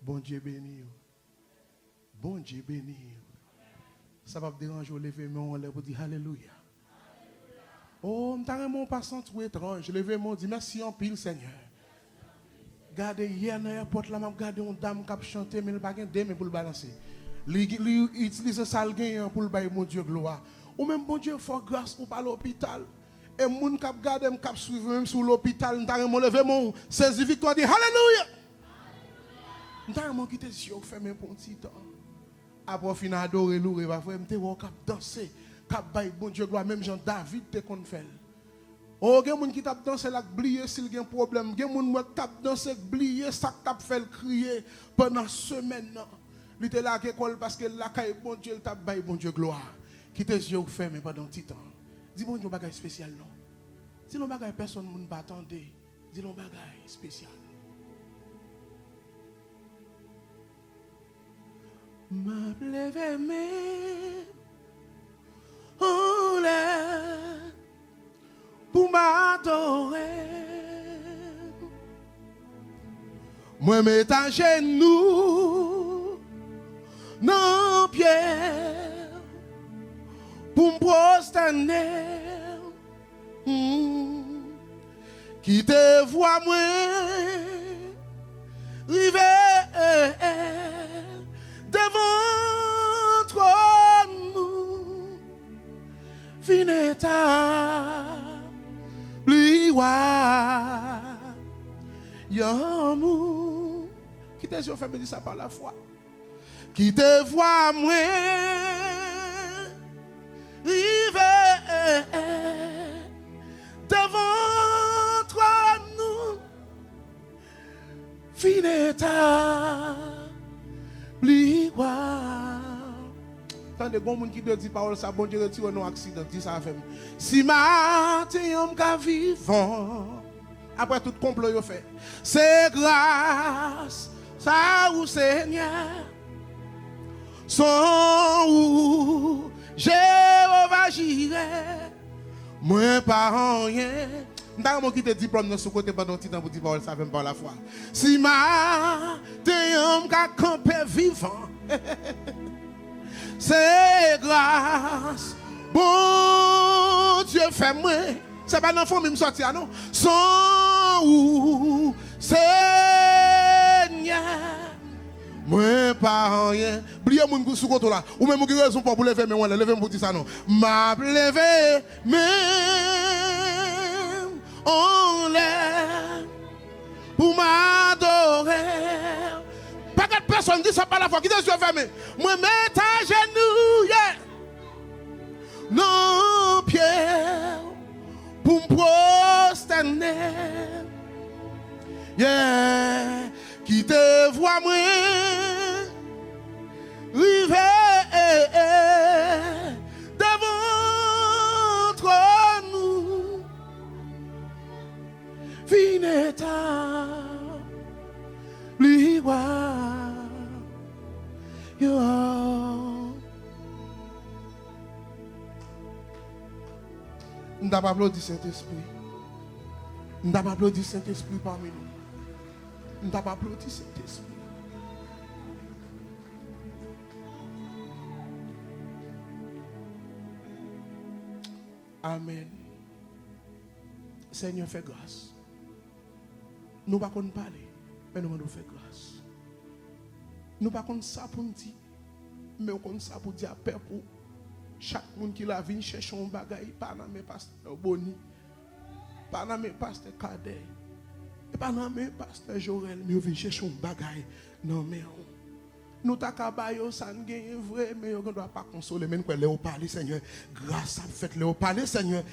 Bon Dieu béni. Bon Dieu béni. Ça va me déranger, lever mon lèvre pour dire Alléluia. Oh, je suis un passant tout étrange. Lever mon dit merci en pile, Seigneur. Regardez, hier dans l'airport, là, je regarde une dame qui a chanté, mais elle n'a pas de pour le balancer. Il utilise ça pour le bailler, mon Dieu, gloire. Ou même, bon Dieu, faut grâce pour pas l'hôpital. Et les gens qui regardent, qui suivent même sur l'hôpital, je suis lever mon saisi victoire, dit Alléluia. Je suis quitté les yeux, fermé pour un petit temps. Après, fin adorer, louer, va frère, je suis danser, cap bailler, bon Dieu, gloire, même Jean David te qu'on fait. Oh, il y a des gens qui tapent danser, qui oublient s'il y a un problème. Il y a des gens qui tapent danser, qui oublient ça, qui fait crier pendant semaine. Il était là à l'école parce que là, bon Dieu, il tape bailler, bon Dieu, gloire. Qui te yeux fermés pendant un petit temps. Dis bon Dieu, bagage spécial, non. Si l'on bagage personne ne va attendre, dis l'on bagage spécial. Ma plève mais on l'air pour m'adorer. Moi mets à genoux non pierre pour me prosterner. Qui te voit moi river devant toi nous finita bliwa yamu qui te yeux fait me dire ça par la foi qui te voit moi river devant toi nous finita bliwa. Tant de gens qui te disent parole ça bon Dieu retire nos accidents dis ça fait. Si matin on ka vivant après tout complot yo fait. C'est grâce ça ou Seigneur. Son ou Jéhovah Jireh. Moi pas rien. M'ta qui te diplôme dans ce côté pendant petit temps pour dire parole ça même par la foi. Si matin on ka camper vivant. C'est grâce, bon Dieu fait moi. C'est pas dans le fond, mais me sortir, non? Sans ou Seigneur, moi pas rien. Bliez mon goût sous côté là. Ou même qui raison pour lever, mais on lever pour dire ça, non? M'a levé, même on l'air pour m'adorer. Pas de personne dit ça par la foi. Qui te suis fermé? Moi, mets à genoux, yeah. Non, Pierre, pour me prosterner. Yeah. Qui te voit, moi, river devant toi, nous. Vineta, liwa. You are. Nous avons applaudi Saint-Esprit. Nous avons applaudi Saint-Esprit parmi nous. Nous avons applaudi Saint-Esprit. Amen. Seigneur, fais grâce. Nous ne pouvons pas parler, mais nous devons faire grâce. Nous ne pouvons pas ça pour nous dire, mais nous avons ça pour dire pour chaque monde qui la vient chercher un bagage, pas dans mes pasteurs Boni, pas dans mes pasteurs Cadet, pas dans mes pasteurs Jorel, mais nous venons chercher un bagage. Non, mais nous t'accabayons, ça ne gagne vrai, mais on ne doit pas consoler, mais nous pouvons parler, Seigneur. Grâce à vous, faites-le parler, Seigneur,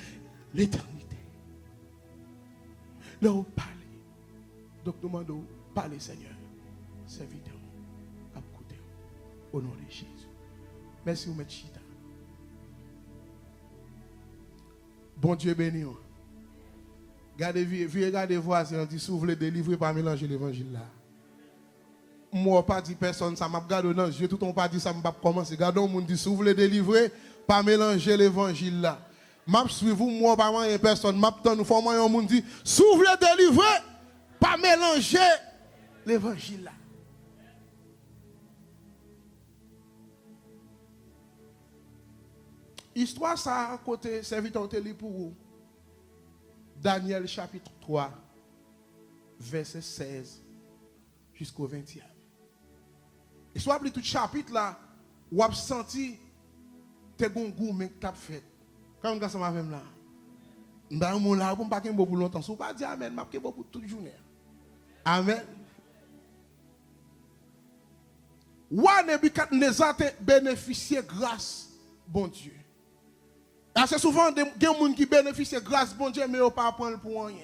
l'éternité. Leur parler. Donc nous demandons, parler, Seigneur. Serviteur. Au nom de Jésus. Merci, M. Chita. Bon Dieu béni. Regardez voisin, dit si vous voulez délivrer, pas mélanger l'évangile là. Moi, pas dit personne, ça m'a regardé dans les yeux, tout le monde pas dit ça, m'a commencé. Regardez, on dit si vous voulez délivrer, pas mélanger l'évangile là. M'a suivi vous, moi, pas moi, personne, m'a tant nous formons un monde dit si vous voulez délivrer, pas mélanger l'évangile là. Histoire ça, côté serviteur de pour vous. Daniel chapitre 3, verset 16 jusqu'au 20e. Et soit tout chapitre là, ou a senti te bon goût mais que tu as fait. Quand on ça même là. Dans mon là, pour pas qu'il pour longtemps, so pas dire amen, m'a que pour toute journée. Amen. Wa Nebukadnezar te bénéficier grâce bon Dieu. Assez souvent des gens qui bénéficient grâce bon Dieu mais ils pas prendre pour rien.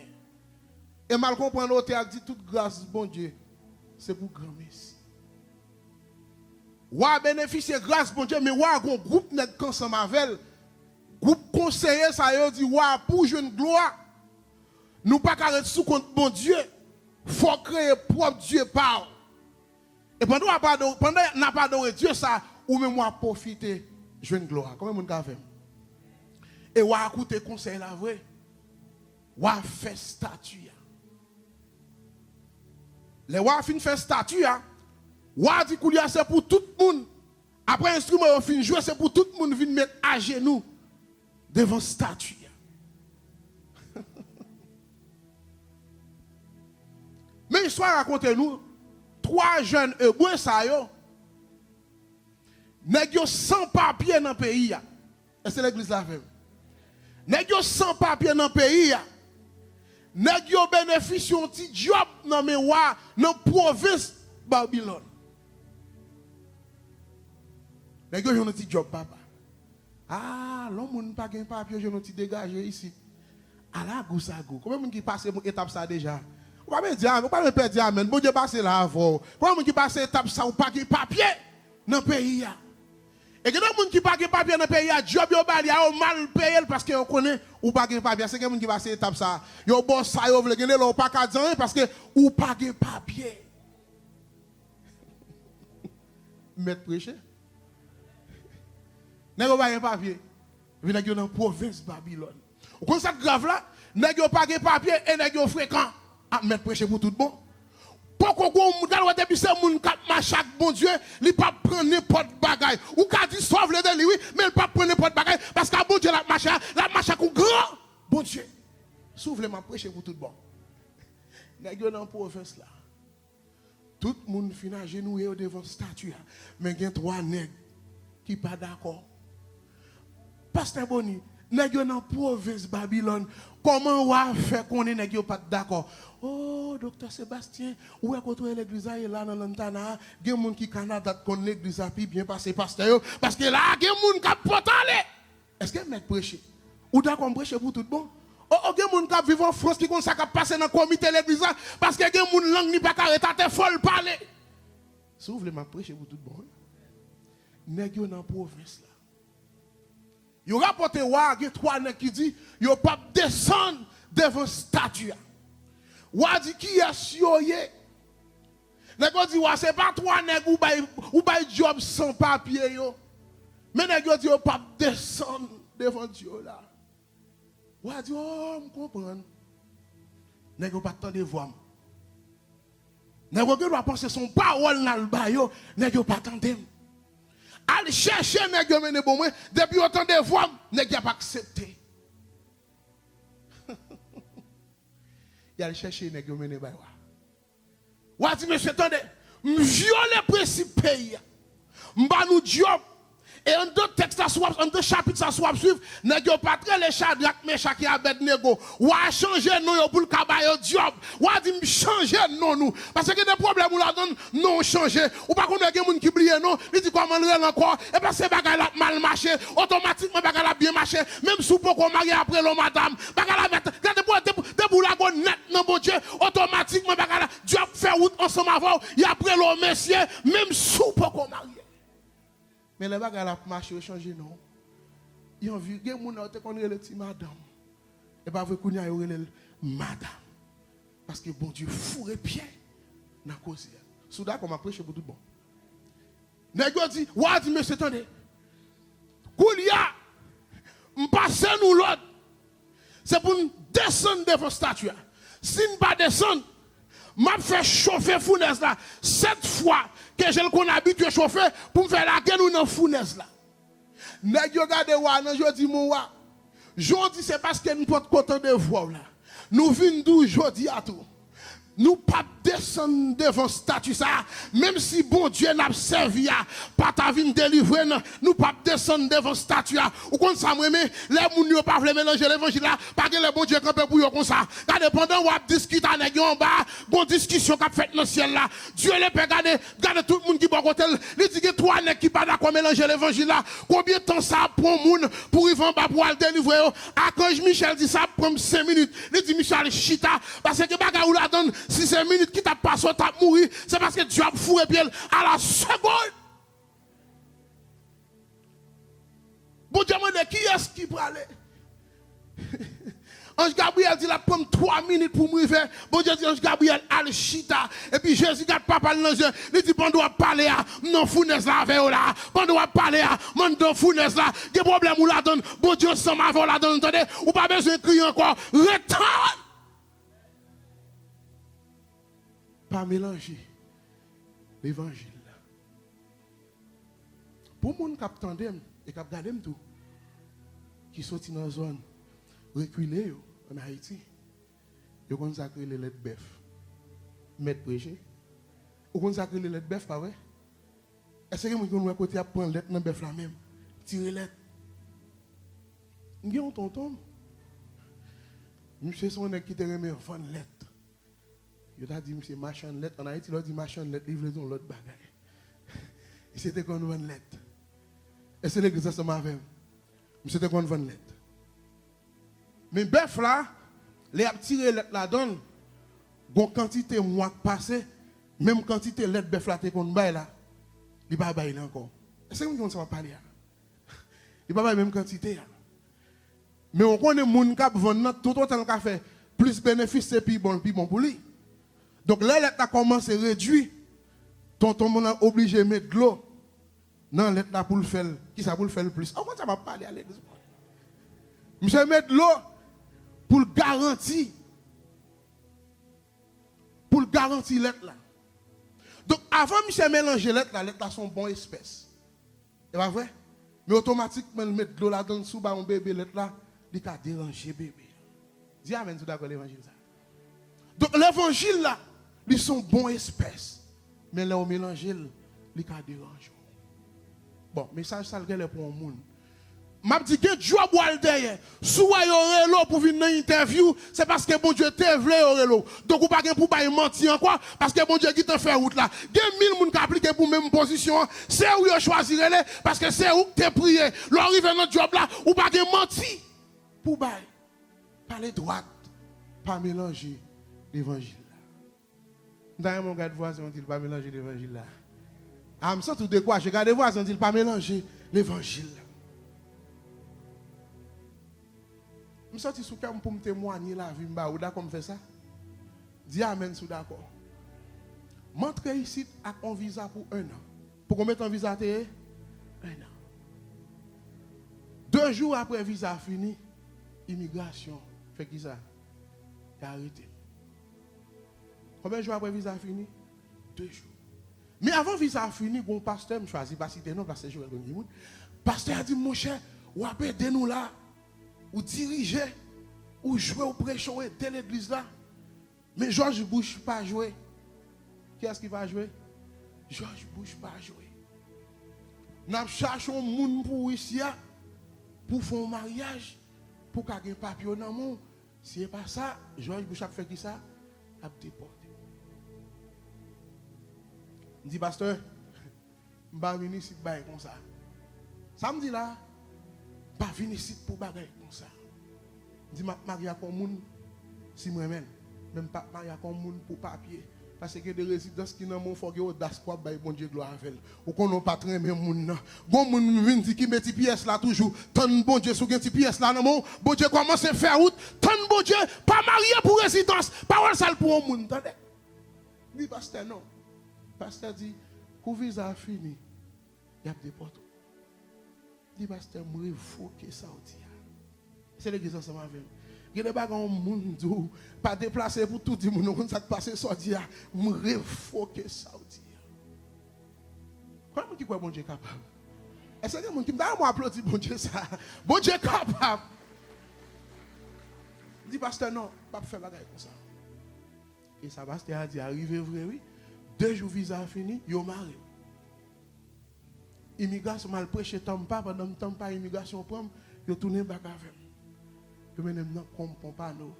Et mal comprendre l'autre a dit toute grâce bon Dieu c'est pour grand messie. Wa bénéficier grâce bon Dieu mais wa un groupe net ensemble avec groupe conseiller ça yo dit wa pour jeune gloire nous pas carré sous compte bon Dieu faut créer propre Dieu par et pendant n'a pas adoré Dieu ça ou même moi profiter jeune gloire comment mon ka fait et wa écouter conseil la vrai wa faire statue les wa fin faire statue wa dit koulia c'est pour tout le monde après instrument fin jouer c'est pour tout le monde venir mettre à genoux devant statue. Mais l'histoire raconte nous 3 jeunes hébreux ça yo nèg yo sans papier dans pays et c'est l'église la fait. Nèg yo sans papier dans pays nèg yo bénéficie un petit job dans mémoire dans province Babylone. Nèg yo un petit job papa. Ah, l'homme n'a pas de papier, je ne suis dégagé ici. À la goussago. Combien de gens qui passent l'étape ça déjà? On va me dire, on va me perdre amen. Bon Dieu passe là avant. Combien de gens qui passent l'étape ça ou pas de papier dans le pays? Et que les gens qui pas de papier dans le pays, job yo bali, yo mal payé parce que on connaît ou pas de papier. C'est quelqu'un qui passe l'étape ça. Yo boss ça yo veut gagner là pas qu'à dire parce que ou pas de papier. Mettre prêcher. Nèg pas un papier. Vi nèg dans province Babylone. Comme ça grave là, nèg pas de papier et nèg fréquent à mettre prêcher pour tout bon. Pourquoi on doit depuis ce monde qui marche avec bon Dieu, il pas prendre n'importe bagaille. Ou qu'a dit sauve le de lui, mais il pas prendre n'importe bagaille parce que bon Dieu la marche avec un grand bon Dieu. S'ouvre m'a prêcher pour tout bon. Nèg dans province là. Tout le monde finit à genoux devant statue mais il y a 3 nèg qui pas d'accord. Pasteur Boni, nèg yo dans province Babylone, comment on fait qu'on est nèg yo pas d'accord? Oh, docteur Sébastien, où est que l'église là dans l'Antana, il y a des gens qui Canada qu'on l'église a bien passé pasteur parce que là il y a des gens qui pas aller. Est-ce que mettre prêcher? Ou d'accord prêcher pour tout bon? Oh, il y a des gens qui vivent en France qui comme ça qui passer dans le comité l'église parce que il y a des gens qui langue ni pas arrêter tête folle parler. Si vous voulez m'a prêcher pour tout bon. Nèg yo dans province là. Yo rapporté wa gen 3 nèg qui dit yo pas descendre devant statue. Wa dit qui est yo yé. Nèg dit wa c'est pas 3 nèg ou bay job sans papier yo. Mais nèg dit yo pas descendre devant Dieu là. Wa dit oh me comprendre. Nèg pas tande voix. Nèg doit penser son parole dans le ba yo, nèg pas tande. Allez chercher nèg yo mené bon moi depuis autant de voix nèg a pas accepté. Il a chercher nèg yo mené ba wa. Wa dit monsieur attendez, violer principe pays. M'ba nous job et en 2 textes en 2 chapitres ça soit suivre nèg yo pas très les Shadrach Meshach et Abednego wa changer non yo pour le cabayo job wa dit changer non nous parce que des problèmes ou la donne non changer ou pas connait gen moun qui oublié non il dit comment rel encore et parce que bagay la mal marché automatiquement bagay la bien marché même sous pourquoi marié après l'homme madame bagay la mettre de pour la gon net non bon Dieu automatiquement bagay la job fait route ensemble avant y après l'homme monsieur même sous pourquoi marié. Mais les bagages la marché changer non. Ils ont vu que moun te connaît le petit madame. Et pas vrai qu'on y a le madame. Parce que bon Dieu fourre pied dans cause. Soudain comme prêcher pour tout bon. Nèg dit, "Wa dit monsieur attendez. Koulia m'passe nous l'autre. C'est pour nous descendre devant statue. Si nous pas descendre, m'a fait chauffer fournaise là 7 fois que je le connais habitué chauffer pour me faire la guerre dans fournaise là. Nèg yo gade wa nan jodi mon wa. Jodi c'est parce que nous porte content de voir là. Nous vinn d'où jodi à tout. Nous pas descendre devant statut ça, même si bon Dieu n'a servi à pas ta vie délivrer, nous pas descendre devant statut ou comme ça moi mais les moun yo pas vle mélanger l'évangile là, pas que le bon Dieu camper pour yo comme ça. Car pendant ou discuter avec en bas, bon discussion qu'a fait dans le ciel là, Dieu les peut garder tout le monde qui bon côté, il dit que trois nèg qui pas d'accord mélanger l'évangile là, combien de temps ça prend moun pour y en bas pour aller délivrer. Archange Michel dit ça prend 5 minutes. Il dit Michel chita parce que bagarre ou la donne si c'est minutes qui t'a passé, t'as mouru, c'est parce que tu as fourré pied à la seconde. Bon Dieu, qui est-ce qui peut aller? Ange Gabriel dit la prendre 3 minutes pour mourir. Bon Dieu dit Ange Gabriel al chita. Et puis Jésus garde papa dans Dieu. Il dit pendant parler à non fournaise là avec là. Pendant parler à mon dans fournaise là. Des problèmes ou la donne. Bon Dieu sans ma la donne. Entendez? Ou pas besoin de crier encore. Retourne. Pas mélanger l'évangile. Pour les gens qui attendent et qui regardent tout, qui sont dans la zone reculée en Haïti, ils consacrent les lettres bœuf. Mettre prêcher. Ils consacrent les lettres bœuf, pas vrai? Est-ce que vous avez côté à prendre les lettres dans le bœuf là même? Tirer les lettres. Vous avez un tonton. Monsieur son qui te remet en lettres. Il a dit, monsieur, machin lettre. En Haïti, il a dit, machin lettre, livraison l'autre bagaille. Et c'était qu'on vend lettre. Et c'est l'église ça m'a fait. C'était qu'on vend lettre. Mais bœuf là, les a tiré lettre là donne. Bon quantité mois passé, même quantité lettre bœuf là qu'on bail là, il va bailler encore. Est-ce que ça va parler? Il va bailler même quantité. Mais on connaît moun qui vend tout autant qu'a fait plus bénéfice c'est plus bon pour lui. Donc là, l'État commence à réduire. Tonton mon a obligé de mettre de l'eau dans l'État pour le faire. Qui ça pour le faire le plus? Comment ça va parler à l'église? Monsieur met de l'eau pour le garantir. Pour le garantir l'État. Donc avant monsieur mélanger l'État sont bonne espèce. C'est pas vrai? Mais automatiquement, mettre de l'eau là-dedans sous un bébé l'État, il a dérangé bébé. Dis amen, tout d'accord l'évangile ça. Donc l'évangile là, ils sont bonnes espèces. Mais là, on mélange, ils ont dérangé. Bon, message ça est pour un monde. M'a dit que Dieu a boire derrière. Soit il aurait l'eau pour venir dans l'interview, c'est parce que bon Dieu t'a voulu aurait l'eau. Donc ou pas pour pas mentir encore parce que bon Dieu qui t'a fait route là. Il y a 1000 personnes qui appliquent pour même position, c'est où il choisir les parce que c'est où tu prié. L'arrive dans notre job là, ou pas mentir pour bailler. Parler droite, pas mélanger l'évangile. D'ailleurs, mon gars de voisin dit pas mélanger l'évangile là. Ah, me sens tout découragé. Gars de voisin dit pas mélanger l'évangile. Je me sens sous cœur pour me témoigner la vie. Ou d'accord, me fait ça? Dis amen, sous d'accord. M'entre ici avec un visa pour 1 an. Pour qu'on mette un visa, 1 an. 2 jours après le visa fini, immigration fait qui ça? Il a arrêté. Combien de jours après le visa fini? 2 jours. Mais avant le visa fini, bon pasteur me choisit pas citer non parce que je vais donner monde. Pasteur a dit mon cher, ou après de nous là, ou diriger, ou jouer ou prêcher de l'église là. Mais George Bush pas jouer. Qui est-ce qui va jouer? George Bush pas jouer. Nous cherchons un monde pour ici pour faire un mariage, pour qu'il y ait un papier dans le monde. Si ce n'est pas ça, George Bush a fait qui ça? A déporté. Je dis, pasteur, je ne vais pas venir ici pour comme ça. Samedi là, je ne vais pas venir ici pour bagaille comme ça. Je dis, je vais marier comme monde si moi-même. Même pas marier comme monde pour papier. Parce que des résidences qui n'ont pas fait audace pour bailler bon Dieu gloire avec. Ou qu'on n'a pas très même monde. Bon monde vient dire qui met des pièces là toujours. Tant bon Dieu sous des pièces là non bon Dieu commence à faire route. Tant bon Dieu pas marié pour résidence, pas ça pour un monde. Attendez. Dit pasteur non. Pasteur dit quand visa fini, il y a des portes. Dit pasteur moi faut que ça dit. C'est l'église ensemble avec. Il y a des bagages monde pas déplacer pour tout le monde ça passer sortir me réfoquer ça dire. Comment qui croit bon Dieu capable Est-ce que quelqu'un qui m'a applaudi, bon Dieu, ça? Bon Dieu, capable. Dit pasteur, non, pas faire bagaille comme ça. Et ça, pasteur a dit, arrivé vrai, oui. 2 jours, visa fini, yo marié. Immigration mal prêché, tant pas, pendant le temps pas immigration prendre, yo tourné back avec. Yo menem nan comme pas nous.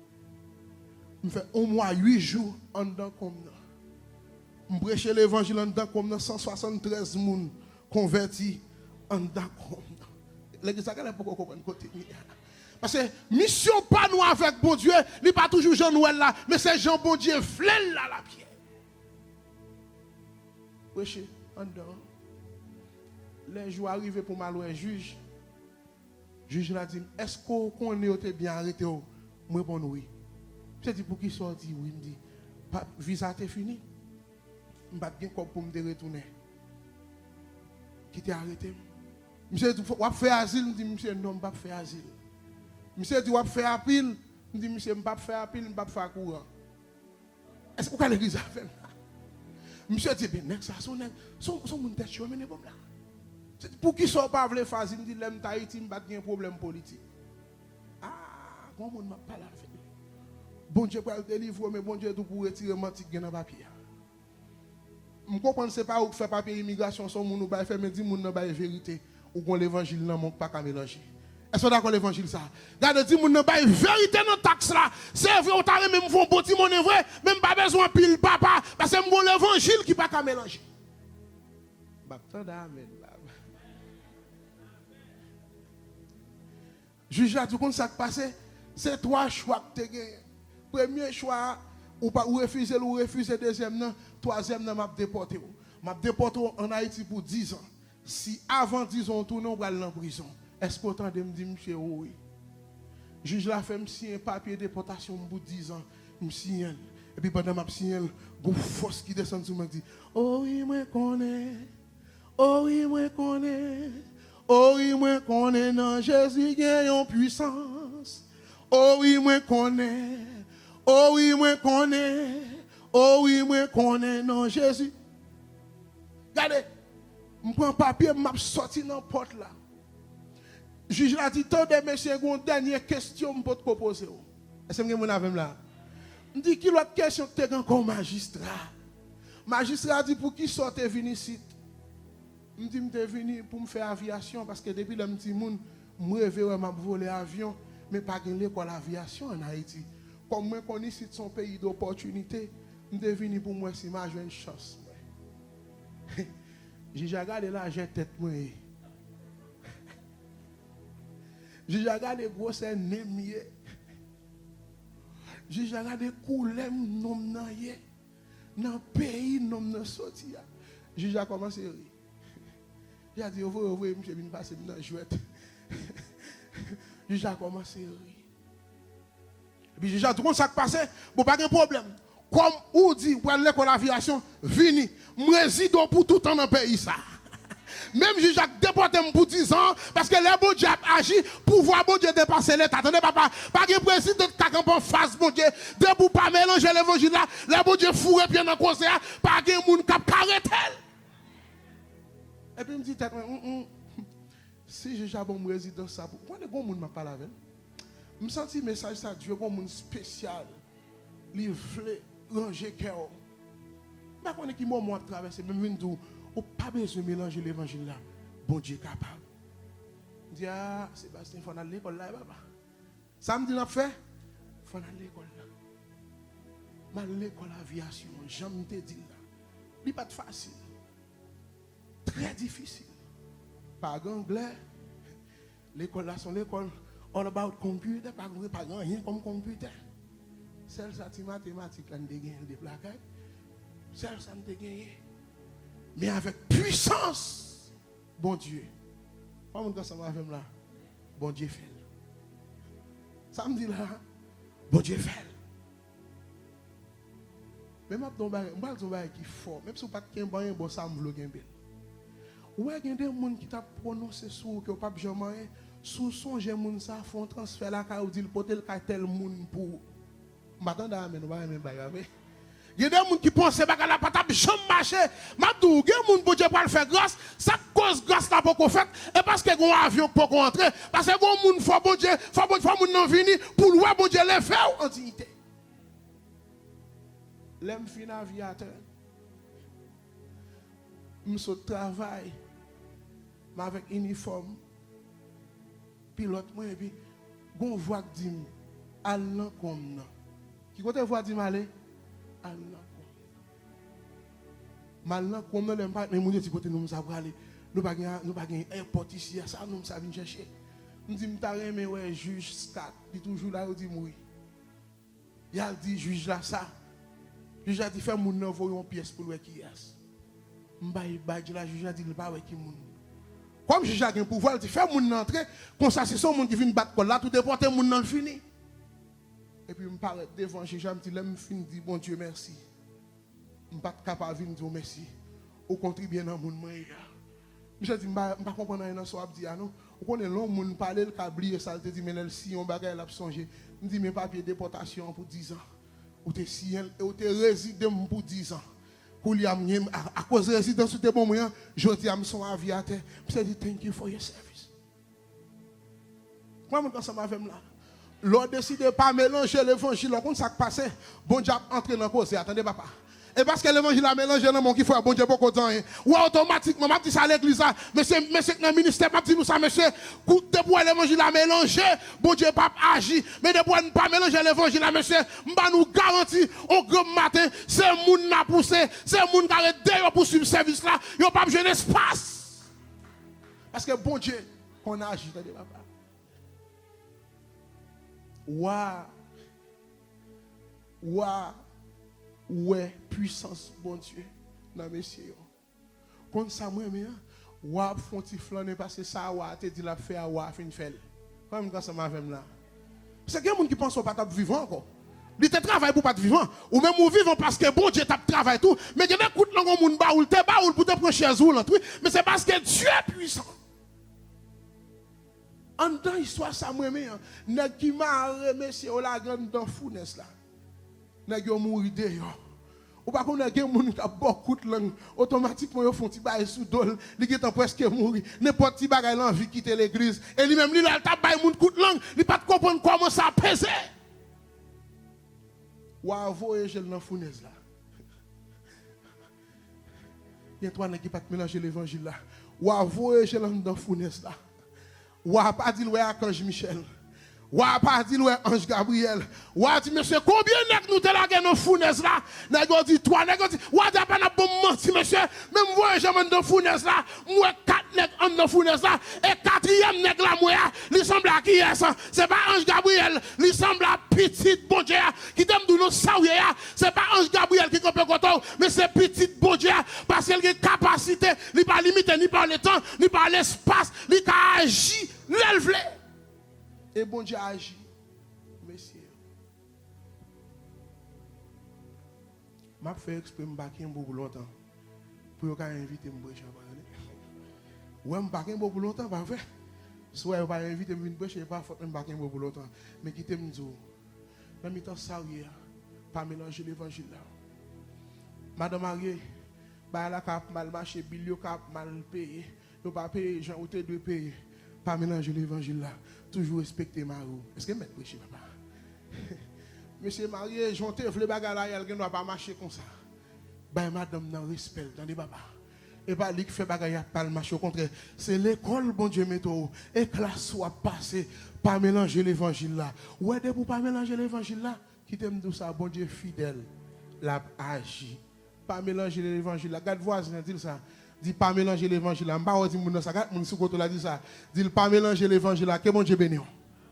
Je fais 1 mois, 8 jours en dedans comme nous. Je prêche l'évangile en dedans comme nous, 173 personnes convertis en dedans comme nous. L'église a pas comprendre côté. Parce que mission pas nous avec bon Dieu, il n'est pas toujours Jean Noël là, mais c'est Jean bon Dieu flèle là la pierre. Prêcher en dedans. Les jours arrivés pour mal juge. Juge l'a dit, est-ce qu'on est bien arrêté? Moi, je réponds oui. Je dis, pour qui sorti? Oui, il me dit, visa est fini. Je ne vais pas bien pour me retourner. Qui t'a arrêté? Monsieur dit, on va faire asile. Je dis, monsieur, non, je ne vais pas faire asile. Monsieur dit, on va faire appel. Je dis, monsieur, je ne vais pas faire appel, je ne vais pas faire courant. Est-ce que vous avez l'église à faire? Monsieur dit, bien, ça, son monde tête chaud, mais n'est pas là. Pour qui soit pas vle faire, il me dit l'aime Tahiti, il pas de problème politique. Ah, comment on m'a pas la fait. Bon Dieu pour le délivrer, mais bon Dieu tout pour retirer mentique dans papier. Je comprends c'est pas où faire papier immigration son monde ba faire mais dit monde nan ba vérité ou qu'on l'évangile nan manque pas qu'à mélanger. Est-ce que d'accord l'évangile ça? Regardez dit monde nan ba vérité dans taxe là. C'est vrai on t'a même font bon petit monde vrai, même pas besoin pile papa parce que mon l'évangile qui pas qu'à mélanger. Baptême amen. Juge là, tout compte ça qui passe, c'est 3 choix que tu as gagné. Premier choix, ou refuser, ou refuser. Deuxième, non. Troisième, non, m'a déporté. M'a déporté en Haïti pour 10 ans. Si avant 10 ans, on tourne, on va aller en prison. Est-ce que autant de me dire, monsieur, oui. Juge là, fait me signer un papier de déportation pour 10 ans. Je me signe. Et puis pendant que je signe, une force qui descend sur moi dit, oh oui, moi connais. Oh oui, moi connais. Oh oui, moi connais dans Jésus gagne en puissance. Oh oui, moi connais. Oh oui, moi connais. Oh oui, moi connais dans Jésus. Regardez, je prends papier, je sorti dans la porte là. Le juge a dit, tant de messieurs, une dernière question pour te proposer. Est-ce que vous avez là? Je dis, quelle autre question que tu as comme magistrat? Magistrat a dit, pour qui sortez venu ici? Je dis, je suis venu pour me faire aviation parce que depuis le petit monde, je rêve de voler avion, mais pas de l'école d'aviation en Haïti. Comme moi, je connais ici son pays d'opportunité, je suis venu pour moi si je une chance. J'ai regardé là, j'ai tête moi. J'ai regardé gros c'est némier. J'ai regardé couleur nom naie. Dans pays nom na sorti. J'ai commencé à rire. J'ai dit, vous voyez, monsieur, je vais passer dans la jouette. J'ai commencé à rire. Et puis, j'ai dit, tout le monde s'est passé, bon, pas de problème. Comme on dit, pour l'école d'aviation, vini, je réside pour tout le temps dans le pays. Ça. Même si j'ai déporté pour 10 ans, parce que les bon Dieu agi pour voir bon Dieu dépasser l'État. Attendez, papa, pas de président qui a en face, bon Dieu, de pour pas mélanger l'évangile là, les bon Dieu fourré bien dans le conseil, pas de monde qui a arrêté. Et puis, il me dit, si j'ai déjà bon résident, ça, pourquoi les gens ne m'ont pas lavé? Je me sens un message, ça, Dieu, comme un spécial, livré, ranger cœur. Je ne sais pas qui m'a traversé, même une tour, on n'a pas besoin de mélanger l'évangile là. Bon Dieu est capable. Je dis, ah, Sébastien, il faut aller à l'école là, papa. Ça me dit, on fait? Il faut aller à l'école là. Mais l'école d'aviation, j'aime te dire là. Ce n'est pas facile. Très difficile. Pas anglais. L'école là, c'est l'école all about computer, pas rien comme computer. Celle ça, mathématiques, là, on a gagné des plaquettes. Celle ça, on a gagné. Mais avec puissance, bon Dieu. Pas mon gars, ça m'a fait là. Bon Dieu fait. Samedi là, bon Dieu fait. Même si on a un qui est fort, même si on n'a pas de bon, bon, ça me bloque un peu. Ouais, il y a des gens qui t'a prononcé sur que pas jamais sous son j'ai moun ça font transfert la ka ou dit le potel ka tel moun pour m'attendre amen va même bagarre. Il y a des gens qui pensent que la patate jamais marché. Madou, il y a des gens qui pour le faire grâce, ça cause grâce là pour qu'on fait et parce que un avion pour qu'on entre parce que bon monde faut bon Dieu, faut monde non venir pour le bon Dieu les faire en dignité. L'aime fin aviateur. Je travaille avec uniforme pilote moi et puis gon voix qui dit allant comme non. Qui côté voix dit aller allant mallan comme non l'aime pas mais mon Dieu côté nous ça aller nous pas airport ici ça nous ça vient chercher. Nous dit m'ta remet ouais juge Scott il toujours là il dit oui. Il a dit juge là ça. Juge a dit fait mon nan voyer une pièce pour le qui est. M'baï badge la juge a dit il pas ouais qui moun. Comme juge a un pouvoir, il dit fait moun entrer, comme ça c'est son monde qui vient battre là, tout déporter moun nan fini. Et puis me paraît devant juge, me dit l'aime fin dit bon Dieu merci. Me pas capable venir dire merci. Au contribuer dans moun moi. Je dis pas comprendre rien so a dit non. On connaît long moun parler le cablier ça te dit mais si on bagaille l'a songer. Me dit mes papiers déportation pour 10 ans. Ou te si ou te résident pour 10 ans. À cause de résidence de bon moyen, je dis à son aviateur, je dis thank you for your service. Moi, je suis avec là. L'on décide de ne pas mélanger l'évangile, on ça passe, bon Dieu entre dans le cause, attendez papa. Et parce que l'évangile a mélangé dans mon qui faut bon Dieu beaucoup de temps. Ou automatiquement, je dis ça à l'église, monsieur dans le ministère, je dis nous ça, monsieur, depuis l'évangile a mélangé, bon Dieu pas agi. Mais depuis ne pas mélanger l'évangile, monsieur, je nous garantit au grand matin, c'est le monde qui a poussé, c'est le monde qui a d'ailleurs pour suivre ce service là, il n'y a pas besoin d'espace. Parce que bon Dieu, qu'on agit, attendez papa. Ouais, puissance, bon Dieu, dans mes messieurs. Quand ça, moi, ouais, font ti flâner parce que ça, ouais, te dit la faire, ouais, fin fait. Comme quand ça m'a fait là. Parce qu'il y a des gens qui pensent au pas vivant encore. Il te travaille pour pas vivant. Ou même ou vivant parce que bon Dieu t'a travaillé tout. Mais il y a des coups de langue au monde baoul, te baoul pour te prendre chez vous, mais c'est parce que Dieu est puissant. En dans l'histoire, ça, moi, nèg qui m'a remercié au la grande dans fournaise là. Nèg yo mouri dehors. Ou pas qu'on a des gens qui ont beaucoup de langue, automatiquement ils font des bails sous dol, ils sont presque mourir. N'importe qui bagaille l'envie quitter l'église. Et lui-même, il a bail moun coup de langue, il pas comprendre comment ça pèse. Ou avoyer gel dans fournaise là. Il y a trois nèg qui pas mélanger l'évangile là. Ou avoyer gel dans fournaise là. Ou pas dire ouais Archange Michel. Ou pas dire ouais Ange Gabriel. Ou dit monsieur combien nèg nous te la gen dans fournaise là? Nèg dit 3 nèg dit ou dit pas n'a bon menti monsieur. Même voyez jamais dans fournaise là, moi 4 nèg en dans fournaise là et quatrième nèg là moi, il semble à qui est ça? C'est pas Ange Gabriel, il semble à petite bon Dieu qui t'aime nous saouye. C'est pas Ange Gabriel qui compte content, mais c'est petite bon Dieu parce qu'il a capacité, il pas limité ni par le temps, ni par l'espace, il a agi, l'élève. Et bon Dieu agit, messieurs. Je fais exprès de beaucoup longtemps pour inviter me boire champagne. Ouais, je ne beaucoup longtemps, pas vrai. Soit je vais inviter me boire champagne, pas faut me beaucoup longtemps. Mais quittez me dire, dans le temps ça pas mélanger l'évangile là. Madame Marie, bah la cap mal marché, bilio cap mal payé, ne pas payer, gens ou te doit payer. Pas mélanger l'évangile là. Toujours respecter Marou. Est-ce que mettre prêcher papa? Monsieur marié, j'onte vle bagarre là, elle ne doit pas marcher comme ça. Ben madame nan respect, attendez papa. Et pas lui qui fait bagarre pas le marcher au contraire, c'est l'école bon Dieu métaux et classe soit passé pas mélanger l'évangile là. Ouais de pour pas mélanger l'évangile là, qui t'aime tout ça bon Dieu fidèle, l'a agi. Pas mélanger l'évangile là. Garde voisin dit ça. Dit pas mélanger l'évangile là. M'pa dit moun ça, moun sous côté là dit ça. Dit pas mélanger l'évangile là. Que bon Dieu bénisse.